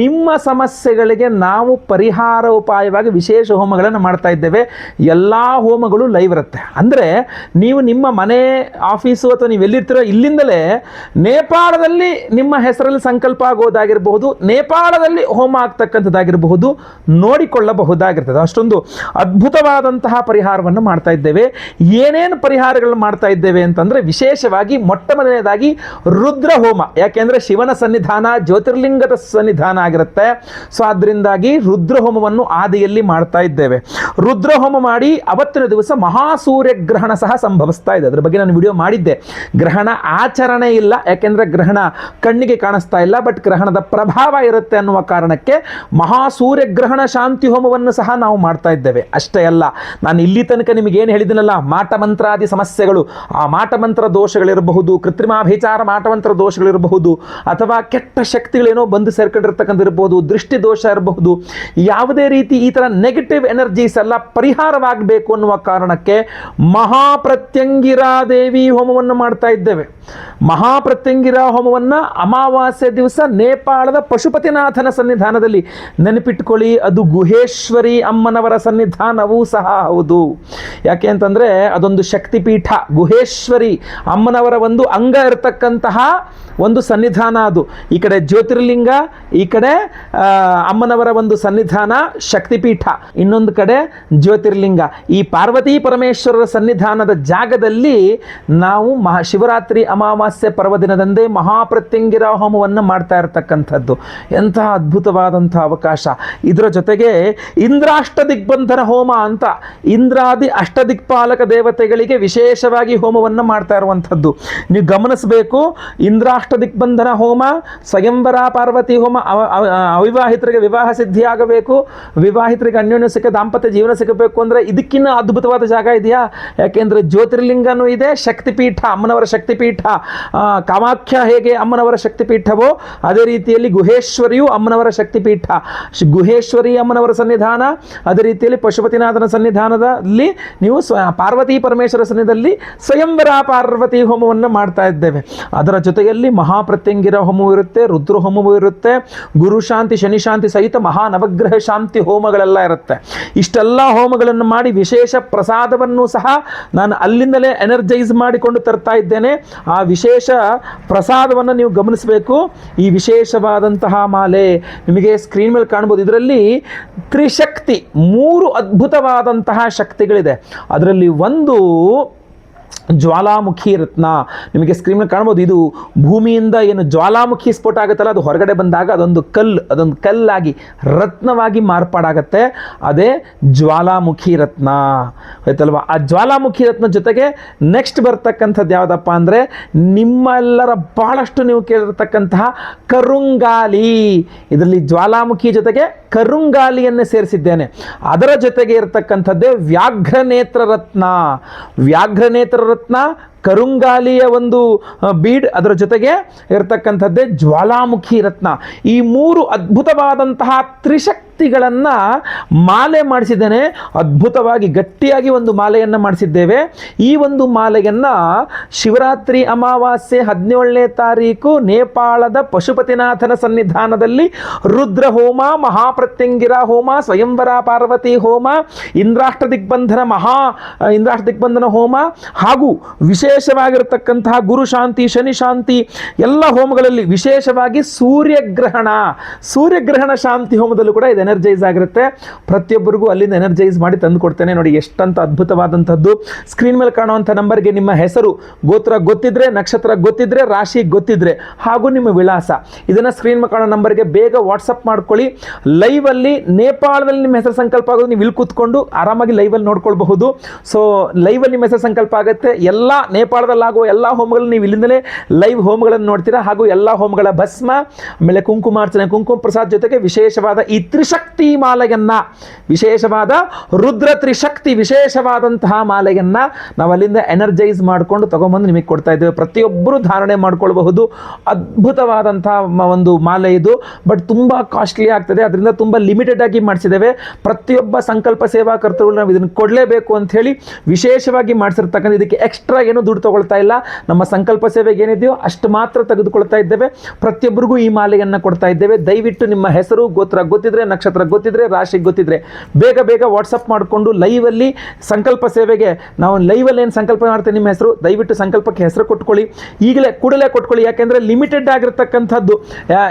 ನಿಮ್ಮ ಸಮಸ್ಯೆಗಳಿಗೆ ನಾವು ಪರಿಹಾರ ಉಪಾಯವಾಗಿ ವಿಶೇಷ ಹೋಮಗಳನ್ನು ಮಾಡ್ತಾ ಇದ್ದೇವೆ. ಎಲ್ಲ ಹೋಮಗಳು ಲೈವ್ ಇರುತ್ತೆ. ಅಂದರೆ ನೀವು ನಿಮ್ಮ ಮನೆ, ಆಫೀಸು ಅಥವಾ ನೀವು ಎಲ್ಲಿರ್ತೀರೋ ಇಲ್ಲಿಂದಲೇ ನೇಪಾಳದಲ್ಲಿ ನಿಮ್ಮ ಹೆಸರಲ್ಲಿ ಸಂಕಲ್ಪ ಆಗೋದಾಗಿರಬಹುದು, ನೇಪಾಳದಲ್ಲಿ ಹೋಮ ಆಗ್ತಕ್ಕಂಥದ್ದಾಗಿರಬಹುದು, ನೋಡಿಕೊಳ್ಳಬಹುದಾಗಿರ್ತದೆ. ಅಷ್ಟೊಂದು ಅದ್ಭುತವಾದಂತಹ ಪರಿಹಾರವನ್ನು ಮಾಡ್ತಾ ಇದ್ದೇವೆ. ಏನೇನು ಪರಿಹಾರಗಳನ್ನು ಮಾಡ್ತಾ ಇದ್ದೇವೆ ಅಂತಂದರೆ ವಿಶೇಷವಾಗಿ ಮೊಟ್ಟ ಮೊದಲನೇದಾಗಿ ರುದ್ರ ಹೋಮ. ಯಾಕೆಂದರೆ ಶಿವನ ಸನ್ನಿಧಾನ ಜ್ಯೋತಿರ್ಲಿಂಗದ ಸನ್ನಿಧಾನ ಆಗಿರುತ್ತೆ. ಸೊ ಅದರಿಂದಾಗಿ ರುದ್ರ ಹೋಮವನ್ನು ಆದಿಯಲ್ಲಿ ಮಾಡ್ತಾ ಇದ್ದೇವೆ. ರುದ್ರ ಹೋಮ ಮಾಡಿ ಅವತ್ತಿನ ದಿವಸ ಮಹಾಸೂರ್ಯಗ್ರಹಣ ಸಹ ಸಂಭವಿಸ್ತಾ ಇದೆ. ಅದರ ಬಗ್ಗೆ ನಾನು ವಿಡಿಯೋ ಮಾಡಿದ್ದೆ. ಗ್ರಹಣ ಆಚರಣೆ ಇಲ್ಲ, ಯಾಕೆಂದರೆ ಗ್ರಹಣ ಕಣ್ಣಿಗೆ ಕಾಣಿಸ್ತಾ ಇಲ್ಲ, ಬಟ್ ಗ್ರಹಣದ ಪ್ರಭಾವ ಇರುತ್ತೆ ಅನ್ನುವ ಕಾರಣಕ್ಕೆ ಮಹಾಸೂರ್ಯಗ್ರಹಣ ಶಾಂತಿ ಹೋಮವನ್ನು ಸಹ ನಾವು ಮಾಡ್ತಾ ಇದ್ದೇವೆ. ಅಷ್ಟೇ ಅಲ್ಲ, ನಾನು ಇಲ್ಲಿ ತನಕ ನಿಮಗೇನು ಹೇಳಿದ್ದೀನಲ್ಲ, ಮಾಟಮಂತ್ರಾದಿ ಸಮಸ್ಯೆಗಳು, ಆ ಮಾಟಮಂತ್ರ ದೋಷಗಳಿರಬಹುದು, ಕೃತ್ರಿಮಾಭಿಚಾರ ಮಾಟಮಂತ್ರ ದೋಷಗಳಿರಬಹುದು, ಅಥವಾ ಕೆಟ್ಟ ಶಕ್ತಿಗಳೇನೋ ಬಂದು ಸೇರ್ಕೊಂಡಿರ್ತಕ್ಕಂಥ ಇರಬಹುದು, ದೃಷ್ಟಿ ದೋಷ ಇರಬಹುದು, ಯಾವುದೇ ರೀತಿ ಈ ಥರ ನೆಗೆಟಿವ್ ಎನರ್ಜೀಸ್ ಎಲ್ಲ ಪರಿಹಾರವಾಗಬೇಕು ಅನ್ನುವ ಕಾರಣಕ್ಕೆ ಮಹಾಪ್ರತ್ಯಂಗಿರಾ ದೇವಿ ಹೋಮವನ್ನು ಮಾಡ್ತಾ ಇದ್ದೇವೆ. ಮಹಾಪ್ರತ್ಯಂಗಿರಾ ಹೋಮವನ್ನು ಅಮಾವಾಸ್ಯೆ ದಿವಸ ನೇಪಾಳದ ಪಶುಪತಿನಾಥನ ಸನ್ನಿಧಾನದಲ್ಲಿ ನೆನಪಿಟ್ಕೊಳ್ಳಿ. ಅದು ಗುಹೇಶ್ವರಿ ಅಮ್ಮನವರ ಸನ್ನಿಧಾನವೂ ಸಹ ಹೌದು. ಯಾಕೆ ಅಂತಂದರೆ ಅದೊಂದು ಶಕ್ತಿಪೀಠ. ಗುಹೇಶ್ವರಿ ಅಮ್ಮನವರ ಒಂದು ಅಂಗ ಇರತಕ್ಕಂತಹ ಒಂದು ಸನ್ನಿಧಾನ ಅದು. ಈ ಕಡೆ ಜ್ಯೋತಿರ್ಲಿಂಗ, ಈ ಕಡೆ ಅಮ್ಮನವರ ಒಂದು ಸನ್ನಿಧಾನ ಶಕ್ತಿಪೀಠ, ಇನ್ನೊಂದು ಕಡೆ ಜ್ಯೋತಿರ್ಲಿಂಗ. ಈ ಪಾರ್ವತಿ ಪರಮೇಶ್ವರರ ಸನ್ನಿಧಾನದ ಜಾಗದಲ್ಲಿ ನಾವು ಶಿವರಾತ್ರಿ ಅಮಾವಾಸ್ಯೆ ಪರ್ವದಿನದಂದೇ ಮಹಾಪ್ರತ್ಯಂಗಿರಾ ಹೋಮವನ್ನು ಮಾಡ್ತಾ ಇರತಕ್ಕಂಥದ್ದು. ಎಂತಹ ಅದ್ಭುತವಾದಂಥ ಅವಕಾಶ. ಇದರ ಜೊತೆಗೆ ಇಂದ್ರಾಷ್ಟ ದಿಗ್ಬಂಧನ ಹೋಮ ಅಂತ ಇಂದ್ರಾದಿ ಅಷ್ಟದಿಕ್ಪಾಲಕ ದೇವತೆಗಳಿಗೆ ವಿಶೇಷವಾಗಿ ಹೋಮವನ್ನು ಮಾಡ್ತಾ ಇರುವಂಥದ್ದು. ನೀವು ಗಮನಿಸಬೇಕು, ಇಂದ್ರಾಷ್ಟ ದಿಗ್ಬಂಧನ ಹೋಮ, ಸ್ವಯಂವರ ಪಾರ್ವತಿ ಹೋಮ, ಅವಿವಾಹಿತರಿಗೆ ವಿವಾಹ ಸಿದ್ಧಿಯಾಗಬೇಕು, ವಿವಾಹಿತರಿಗೆ ಅನ್ಯೋನ್ಯ ಸಿಕ್ಕ ದಾಂಪತ್ಯ ಜೀವನ ಸಿಗಬೇಕು ಅಂದರೆ ಇದಕ್ಕಿಂತ ಅದ್ಭುತವಾದ ಜಾಗ ಇದೆಯಾ? ಯಾಕೆಂದರೆ ಜ್ಯೋತಿರ್ಲಿಂಗನೂ ಇದೆ, ಶಕ್ತಿಪೀಠ ಅಮ್ಮನವರ ಶಕ್ತಿಪೀಠ. ಕಾಮಾಖ್ಯ ಹೇಗೆ ಅಮ್ಮನವರ ಶಕ್ತಿಪೀಠವೋ ಅದೇ ರೀತಿಯಲ್ಲಿ ಗುಹೇಶ್ವರಿಯು ಅಮ್ಮನವರ ಶಕ್ತಿಪೀಠ. ಗುಹೇಶ್ವರಿ ಅಮ್ಮನವರ ಸನ್ನಿಧಾನ, ಅದೇ ರೀತಿಯಲ್ಲಿ ಪಶುಪತಿನಾಥನ ಸನ್ನಿಧಾನದಲ್ಲಿ ನೀವು ಪಾರ್ವತಿ ಪರಮೇಶ್ವರ ಸನ್ನಿಧಾನದಲ್ಲಿ ಸ್ವಯಂವರ ಪಾರ್ವತಿ ಹೋಮವನ್ನು ಮಾಡ್ತಾ ಇದ್ದೇವೆ. ಅದರ ಜೊತೆಯಲ್ಲಿ ಮಹಾಪ್ರತ್ಯಂಗಿರ ಹೋಮವೂ ಇರುತ್ತೆ, ರುದ್ರ ಹೋಮವೂ ಇರುತ್ತೆ, ಗುರು ಶಾಂತಿ ಶನಿ ಶಾಂತಿ ಸಹಿತ ಮಹಾನವಗ್ರಹ ಶಾಂತಿ ಹೋಮಗಳೆಲ್ಲ ಇರುತ್ತೆ. ಇಷ್ಟೆಲ್ಲ ಹೋಮಗಳನ್ನು ಮಾಡಿ ವಿಶೇಷ ಪ್ರಸಾದವನ್ನು ಸಹ ನಾನು ಅಲ್ಲಿಂದಲೇ ಎನರ್ಜೈಸ್ ಮಾಡಿಕೊಂಡು ತರ್ತಾ ಇದ್ದೇನೆ. ಆ ವಿಶೇಷ ಪ್ರಸಾದವನ್ನು ನೀವು ಗಮನಿಸಬೇಕು. ಈ ವಿಶೇಷವಾದಂತಹ ಮಾಲೆ ನಿಮಗೆ ಸ್ಕ್ರೀನ್ ಮೇಲೆ ಕಾಣ್ಬೋದು. ಇದರಲ್ಲಿ ತ್ರಿಶಕ್ತಿ, 3 ಅದ್ಭುತವಾದಂತಹ ಶಕ್ತಿಗಳಿದೆ. ಅದರಲ್ಲಿ ಒಂದು ಜ್ವಾಲಾಮುಖಿ ರತ್ನ. ನಿಮಗೆ ಸ್ಕ್ರೀನ್ ಮೇಲೆ ಕಾಣ್ಬೋದು. ಇದು ಭೂಮಿಯಿಂದ ಏನು ಜ್ವಾಲಾಮುಖಿ ಸ್ಫೋಟ ಆಗುತ್ತಲ್ಲ, ಅದು ಹೊರಗಡೆ ಬಂದಾಗ ಅದೊಂದು ಕಲ್ಲಾಗಿ ರತ್ನವಾಗಿ ಮಾರ್ಪಾಡಾಗತ್ತೆ. ಅದೇ ಜ್ವಾಲಾಮುಖಿ ರತ್ನ, ಆಯ್ತಲ್ವಾ? ಆ ಜ್ವಾಲಾಮುಖಿ ರತ್ನ ಜೊತೆಗೆ ನೆಕ್ಸ್ಟ್ ಬರ್ತಕ್ಕಂಥದ್ದು ಯಾವುದಪ್ಪ ಅಂದರೆ ನಿಮ್ಮೆಲ್ಲರ ಬಹಳಷ್ಟು ನೀವು ಕೇಳಿರ್ತಕ್ಕಂತಹ ಕರುಂಗಾಲಿ. ಇದರಲ್ಲಿ ಜ್ವಾಲಾಮುಖಿ ಜೊತೆಗೆ ಕರುಂಗಾಲಿಯನ್ನೇ ಸೇರಿಸಿದ್ದೇನೆ. ಅದರ ಜೊತೆಗೆ ಇರತಕ್ಕಂಥದ್ದೇ ವ್ಯಾಘ್ರನೇತ್ರ ರತ್ನ. ವ್ಯಾಘ್ರನೇತ್ರ ರತ್ನ, ಕರುಂಗಾಲಿಯ ಒಂದು ಬೀಡ್, ಅದರ ಜೊತೆಗೆ ಇರತಕ್ಕಂಥದ್ದೇ ಜ್ವಾಲಾಮುಖಿ ರತ್ನ. ಈ 3 ಅದ್ಭುತವಾದಂತಹ ತ್ರಿಶಕ್ತಿಗಳನ್ನು ಮಾಲೆ ಮಾಡಿಸಿದ್ದೇನೆ. ಅದ್ಭುತವಾಗಿ ಗಟ್ಟಿಯಾಗಿ ಒಂದು ಮಾಲೆಯನ್ನು ಮಾಡಿಸಿದ್ದೇವೆ. ಈ ಒಂದು ಮಾಲೆಯನ್ನು ಶಿವರಾತ್ರಿ ಅಮಾವಾಸ್ಯೆ 17ನೇ ತಾರೀಕು ನೇಪಾಳದ ಪಶುಪತಿನಾಥನ ಸನ್ನಿಧಾನದಲ್ಲಿ ರುದ್ರ ಹೋಮ, ಮಹಾಪ್ರತ್ಯಂಗಿರಾ ಹೋಮ, ಸ್ವಯಂವರ ಪಾರ್ವತಿ ಹೋಮ, ಇಂದ್ರಾಷ್ಟ ದಿಗ್ಬಂಧನ ಹೋಮ ಹಾಗೂ ವಿಶೇಷವಾಗಿರತಕ್ಕಂತಹ ಗುರು ಶಾಂತಿ ಶನಿ ಶಾಂತಿ ಎಲ್ಲ ಹೋಮಗಳಲ್ಲಿ ವಿಶೇಷವಾಗಿ ಸೂರ್ಯಗ್ರಹಣ ಶಾಂತಿ ಹೋಮದಲ್ಲೂ ಕೂಡ ಇದು ಎನರ್ಜೈಸ್ ಆಗಿರುತ್ತೆ. ಪ್ರತಿಯೊಬ್ಬರಿಗೂ ಅಲ್ಲಿಂದ ಎನರ್ಜೈಸ್ ಮಾಡಿ ತಂದು ಕೊಡ್ತೇನೆ. ನೋಡಿ ಎಷ್ಟಂತ ಅದ್ಭುತವಾದಂಥದ್ದು. ಸ್ಕ್ರೀನ್ ಮೇಲೆ ಕಾಣುವಂಥ ನಂಬರ್ಗೆ ನಿಮ್ಮ ಹೆಸರು, ಗೋತ್ರ ಗೊತ್ತಿದ್ರೆ, ನಕ್ಷತ್ರ ಗೊತ್ತಿದ್ರೆ, ರಾಶಿ ಗೊತ್ತಿದ್ರೆ ಹಾಗೂ ನಿಮ್ಮ ವಿಳಾಸ, ಇದನ್ನು ಸ್ಕ್ರೀನ್ ಮೇಲೆ ಕಾಣೋ ನಂಬರ್ಗೆ ಬೇಗ ವಾಟ್ಸಪ್ ಮಾಡ್ಕೊಳ್ಳಿ. ಲೈವಲ್ಲಿ ನೇಪಾಳದಲ್ಲಿ ನಿಮ್ಮ ಹೆಸರು ಸಂಕಲ್ಪ ಆಗೋದು ನೀವು ಇಲ್ಲಿ ಕೂತ್ಕೊಂಡು ಆರಾಮಾಗಿ ಲೈವಲ್ಲಿ ನೋಡ್ಕೊಳ್ಬಹುದು. ಸೊ ಲೈವಲ್ಲಿ ನಿಮ್ಮ ಹೆಸರು ಸಂಕಲ್ಪ ಆಗುತ್ತೆ. ಎಲ್ಲ ನೇಪಾಳದಲ್ಲಾಗುವ ಎಲ್ಲ ಹೋಮಗಳನ್ನು ನೀವು ಇಲ್ಲಿಂದಲೇ ಲೈವ್ ಹೋಮಗಳನ್ನು ನೋಡ್ತೀರಾ. ಹಾಗೂ ಎಲ್ಲ ಹೋಮಗಳ ಭಸ್ಮ, ಆಮೇಲೆ ಕುಂಕುಮಾರ್ಚನೆ, ಕುಂಕುಮ ಪ್ರಸಾದ ಜೊತೆಗೆ ವಿಶೇಷವಾದ ಈ ತ್ರಿಶಕ್ತಿ ಮಾಲೆಯನ್ನು, ವಿಶೇಷವಾದ ರುದ್ರ ತ್ರಿಶಕ್ತಿ ವಿಶೇಷವಾದಂತಹ ಮಾಲೆಯನ್ನು ನಾವು ಅಲ್ಲಿಂದ ಎನರ್ಜೈಸ್ ಮಾಡಿಕೊಂಡು ತಗೊಂಬಂದು ನಿಮಗೆ ಕೊಡ್ತಾ ಇದ್ದೇವೆ. ಪ್ರತಿಯೊಬ್ಬರು ಧಾರಣೆ ಮಾಡ್ಕೊಳ್ಬಹುದು. ಅದ್ಭುತವಾದಂತಹ ಒಂದು ಮಾಲೆ ಇದು. ಬಟ್ ತುಂಬ ಕಾಸ್ಟ್ಲಿ ಆಗ್ತದೆ. ಅದರಿಂದ ತುಂಬ ಲಿಮಿಟೆಡ್ ಆಗಿ ಮಾಡಿಸಿದ್ದೇವೆ. ಪ್ರತಿಯೊಬ್ಬ ಸಂಕಲ್ಪ ಸೇವಾ ಕರ್ತೃಗಳು ನಾವು ಇದನ್ನು ಕೊಡಲೇಬೇಕು ಅಂತ ಹೇಳಿ ವಿಶೇಷವಾಗಿ ಮಾಡಿಸಿರ್ತಕ್ಕಂಥ, ಇದಕ್ಕೆ ಎಕ್ಸ್ಟ್ರಾ ಏನು ದುಡ್ಡು ತಗೊಳ್ತಾ ಇಲ್ಲ. ನಮ್ಮ ಸಂಕಲ್ಪ ಸೇವೆಗೆ ಏನಿದೆಯೋ ಅಷ್ಟು ಮಾತ್ರ ತೆಗೆದುಕೊಳ್ತಾ ಇದ್ದೇವೆ. ಪ್ರತಿಯೊಬ್ಬರಿಗೂ ಈ ಮಾಲೆಯನ್ನು ಕೊಡ್ತಾ ಇದ್ದೇವೆ. ದಯವಿಟ್ಟು ನಿಮ್ಮ ಹೆಸರು, ಗೋತ್ರ ಗೊತ್ತಿದ್ರೆ, ನಕ್ಷತ್ರ ಗೊತ್ತಿದ್ರೆ, ರಾಶಿ ಗೊತ್ತಿದ್ರೆ ಬೇಗ ವಾಟ್ಸಪ್ ಮಾಡಿಕೊಂಡು ಲೈವಲ್ಲಿ ಸಂಕಲ್ಪ ಸೇವೆಗೆ ನಾವು ಲೈವಲ್ಲಿ ಏನು ಸಂಕಲ್ಪ ಮಾಡ್ತೇವೆ, ನಿಮ್ಮ ಹೆಸರು ದಯವಿಟ್ಟು ಸಂಕಲ್ಪಕ್ಕೆ ಹೆಸರು ಕೊಟ್ಕೊಳ್ಳಿ. ಕೂಡಲೇ ಕೊಟ್ಕೊಳ್ಳಿ. ಯಾಕೆಂದರೆ ಲಿಮಿಟೆಡ್ ಆಗಿರ್ತಕ್ಕಂಥದ್ದು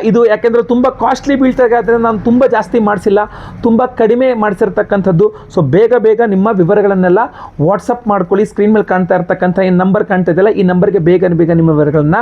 ಇದು. ಯಾಕೆಂದರೆ ತುಂಬ ಕಾಸ್ಟ್ಲಿ ಬೀಳ್ತಾರೆ. ಆದರೆ ನಾನು ತುಂಬ ಜಾಸ್ತಿ ಮಾಡಿಸಿಲ್ಲ, ತುಂಬ ಕಡಿಮೆ ಮಾಡಿಸಿರ್ತಕ್ಕಂಥದ್ದು. ಸೊ ಬೇಗ ನಿಮ್ಮ ವಿವರಗಳನ್ನೆಲ್ಲ ವಾಟ್ಸಪ್ ಮಾಡ್ಕೊಳ್ಳಿ. ಸ್ಕ್ರೀನ್ ಮೇಲೆ ಕಾಣ್ತಾ ಇರ್ತಕ್ಕಂಥ ಈ ನಂಬರ್ ಕಾಣ್ತಾ ಇದೆಯಲ್ಲ, ಈ ನಂಬರ್ಗೆ ಬೇಗ ನಿಮ್ಮ ವಿವರಗಳನ್ನ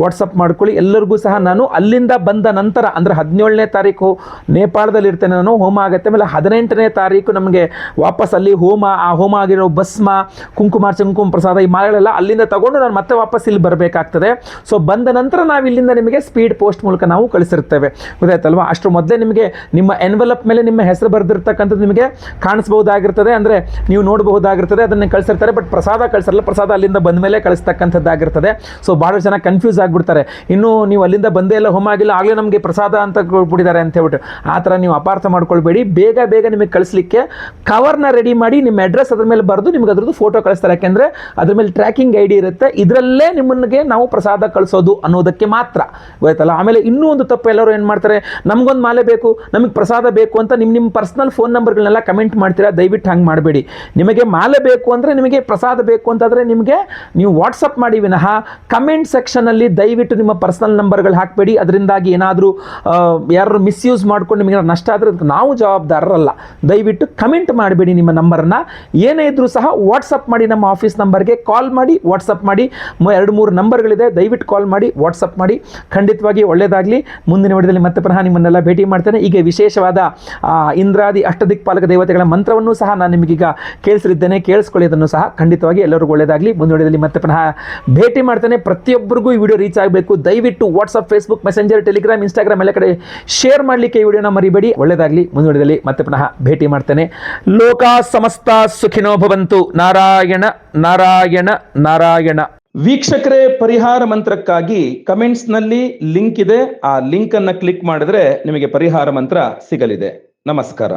ವಾಟ್ಸಪ್ ಮಾಡ್ಕೊಳ್ಳಿ. ಎಲ್ಲರಿಗೂ ಸಹ ನಾನು ಅಲ್ಲಿಂದ ಬಂದ ನಂತರ ಅಂದರೆ 17ನೇ ತಾರೀಕು ನೇಪಾಳದಲ್ಲಿ ಇರ್ತೇನೆ ನಾನು, ಹೋಮ ಆಗುತ್ತೆ. ಆಮೇಲೆ 18ನೇ ತಾರೀಕು ನಮಗೆ ವಾಪಸ್ ಅಲ್ಲಿ ಹೋಮ, ಆ ಹೋಮ ಆಗಿರೋ ಭಸ್ಮ, ಕುಂಕುಮಾರ್ಚನೆ, ಕುಂಕುಮ ಪ್ರಸಾದ, ಈ ಮಾಲೆಗಳೆಲ್ಲ ಅಲ್ಲಿಂದ ತಗೊಂಡು ನಾನು ಮತ್ತೆ ವಾಪಸ್ ಇಲ್ಲಿ ಬರಬೇಕಾಗ್ತದೆ. ಸೊ ಬಂದ ನಂತರ ನಾವು ಇಲ್ಲಿಂದ ನಿಮಗೆ ಸ್ಪೀಡ್ ಪೋಸ್ಟ್ ಮೂಲಕ ನಾವು ಕಳಿಸಿರ್ತೇವೆ, ಗೊತ್ತಾಯ್ತಲ್ವಾ? ಅಷ್ಟರ ಮೊದಲೇ ನಿಮಗೆ ನಿಮ್ಮ ಎನ್ವೆಲಪ್ ಮೇಲೆ ನಿಮ್ಮ ಹೆಸರು ಬರೆದಿರ್ತಕ್ಕಂಥದ್ದು ನಿಮಗೆ ಕಾಣಿಸ್ಬಹುದಾಗಿರ್ತದೆ, ಅಂದರೆ ನೀವು ನೋಡಬಹುದಾಗಿರ್ತದೆ, ಅದನ್ನು ಕಳಿಸಿರ್ತಾರೆ. ಬಟ್ ಪ್ರಸಾದ ಕಳಿಸಲ್ಲ, ಪ್ರಸಾದ ಅಲ್ಲಿಂದ ಬಂದ ಮೇಲೆ ಕಳಿಸ್ತಕ್ಕಂಥದ್ದಾಗಿರ್ತದೆ. ಸೊ ಭಾಳ ಜನ ಕನ್ಫ್ಯೂಸ್ ಆಗಿಬಿಡ್ತಾರೆ, ಇನ್ನೂ ನೀವು ಅಲ್ಲಿಂದ ಬಂದೇ ಇಲ್ಲ, ಹೋಮ ಆಗಿಲ್ಲ, ಆಗಲೇ ನಮಗೆ ಪ್ರಸಾದ ಅಂತ ಕೊಟ್ಬಿಟ್ಟಿದ್ದಾರೆ ಅಂತ ಹೇಳ್ಬಿಟ್ಟು. ಆ ಥರ ನೀವು ಅಪಾರ್ಥ ಮಾಡ್ಕೊಳ್ಬೇಡಿ. ಬೇಗ ನಿಮಗೆ ಕಳಿಸ್ಲಿಕ್ಕೆ ಕವರ್ನ ರೆಡಿ ಮಾಡಿ ನಿಮ್ಮ ಅಡ್ರೆಸ್ ಅದ್ರ ಮೇಲೆ ಬರೆದು ನಿಮ್ಗೆ ಅದ್ರದ್ದು ಫೋಟೋ ಕಳಿಸ್ತಾರೆ. ಯಾಕೆಂದರೆ ಅದ್ರ ಮೇಲೆ ಟ್ರ್ಯಾಕಿಂಗ್ ಐಡಿ ಇರುತ್ತೆ, ಇದರಲ್ಲೇ ನಿಮ್ಮನಿಗೆ ನಾವು ಪ್ರಸಾದ ಕಳಿಸೋದು ಅನ್ನೋದಕ್ಕೆ ಮಾತ್ರ, ಗೊತ್ತಾಯ್ತಲ್ಲ? ಆಮೇಲೆ ಇನ್ನೂ ಒಂದು ತಪ್ಪು ಎಲ್ಲರೂ ಏನು ಮಾಡ್ತಾರೆ, ನಮಗೊಂದು ಮಾಲೆ ಬೇಕು, ನಮಗೆ ಪ್ರಸಾದ ಬೇಕು ಅಂತ ನಿಮ್ಮ ಪರ್ಸನಲ್ ಫೋನ್ ನಂಬರ್ಗಳನ್ನೆಲ್ಲ ಕಮೆಂಟ್ ಮಾಡ್ತೀರಾ. ದಯವಿಟ್ಟು ಹಂಗೆ ಮಾಡಬೇಡಿ. ನಿಮಗೆ ಮಾಲೆ ಬೇಕು ಅಂದರೆ, ನಿಮಗೆ ಪ್ರಸಾದ ಬೇಕು ಅಂತಾದರೆ ನಿಮಗೆ ನೀವು ವಾಟ್ಸಪ್ ಮಾಡಿ ವಿನಃ ಕಮೆಂಟ್ ಸೆಕ್ಷನಲ್ಲಿ ದಯವಿಟ್ಟು ನಿಮ್ಮ ಪರ್ಸನಲ್ ನಂಬರ್ಗಳು ಹಾಕಬೇಡಿ. ಅದರಿಂದಾಗಿ ಏನಾದರೂ ಯಾರು ಮಿಸ್ಯೂಸ್ ಮಾಡ್ಕೊಂಡು ನಿಮಗೆ ನಷ್ಟ ಆದರೆ ನಾವು ಜವಾಬ್ದಾರರಲ್ಲ. ದಯವಿಟ್ಟು ಕಮೆಂಟ್ ಮಾಡಬೇಡಿ ನಿಮ್ಮ ನಂಬರನ್ನ. ಏನೇ ಇದ್ರೂ ಸಹ ವಾಟ್ಸಪ್ ಮಾಡಿ, ನಮ್ಮ ಆಫೀಸ್ ನಂಬರ್ಗೆ ಕಾಲ್ ಮಾಡಿ, ವಾಟ್ಸಪ್ ಮಾಡಿ. 2-3 ನಂಬರ್ಗಳಿದೆ, ದಯವಿಟ್ಟು ಕಾಲ್ ಮಾಡಿ, ವಾಟ್ಸಪ್ ಮಾಡಿ. ಖಂಡಿತವಾಗಿ ಒಳ್ಳೆಯದಾಗಲಿ. ಮುಂದಿನ ವಿಡಿಯೋದಲ್ಲಿ ಮತ್ತೆ ಪುನಃ ನಿಮ್ಮನ್ನೆಲ್ಲ ಭೇಟಿ ಮಾಡ್ತೇನೆ. ಈಗ ವಿಶೇಷವಾದ ಇಂದ್ರಾದಿ ಅಷ್ಟದಿಕ್ಪಾಲಕ ದೇವತೆಗಳ ಮಂತ್ರವನ್ನು ಸಹ ನಾನು ನಿಮಗೀಗ ಕೇಳಿಸಲಿದ್ದೇನೆ, ಕೇಳಿಸ್ಕೊಳ್ಳೋದನ್ನು ಸಹ. ಖಂಡಿತವಾಗಿ ಎಲ್ಲರಿಗೂ ಒಳ್ಳೆಯದಾಗಲಿ. ಮುಂದಿನ ವಿಡಿಯೋದಲ್ಲಿ ಮತ್ತೆ ಪುನಃ ಭೇಟಿ ಮಾಡ್ತೇನೆ. ಪ್ರತಿಯೊಬ್ಬರಿಗೂ ಈ ವಿಡಿಯೋ ರೀಚ್ ಆಗಬೇಕು. ದಯವಿಟ್ಟು WhatsApp, Facebook, messenger, Telegram, Instagram ಎಲ್ಲ ಕಡೆ ಶೇರ್ ಮಾಡಲಿಕ್ಕೆ ಈ ವಿಡಿಯೋನ ಮರಿಬೇಡಿ. ಒಳ್ಳೆಯದಾಗಲಿ. ಮುಂದಿನ ವಿಡಿಯೋದಲ್ಲಿ ಮತ್ತೆ ಪುನಃ ಭೇಟಿ ಮಾಡ್ತೇನೆ. ಲೋಕ ಸಮಸ್ತ ಸುಖಿನೋ ಭವಂತು. ನಾರಾಯಣ ನಾರಾಯಣ ನಾರಾಯಣ. ವೀಕ್ಷಕರೇ, ಪರಿಹಾರ ಮಂತ್ರಕ್ಕಾಗಿ ಕಮೆಂಟ್ಸ್ನಲ್ಲಿ ಲಿಂಕ್ ಇದೆ. ಆ ಲಿಂಕ್ ಅನ್ನು ಕ್ಲಿಕ್ ಮಾಡಿದ್ರೆ ನಿಮಗೆ ಪರಿಹಾರ ಮಂತ್ರ ಸಿಗಲಿದೆ. ನಮಸ್ಕಾರ.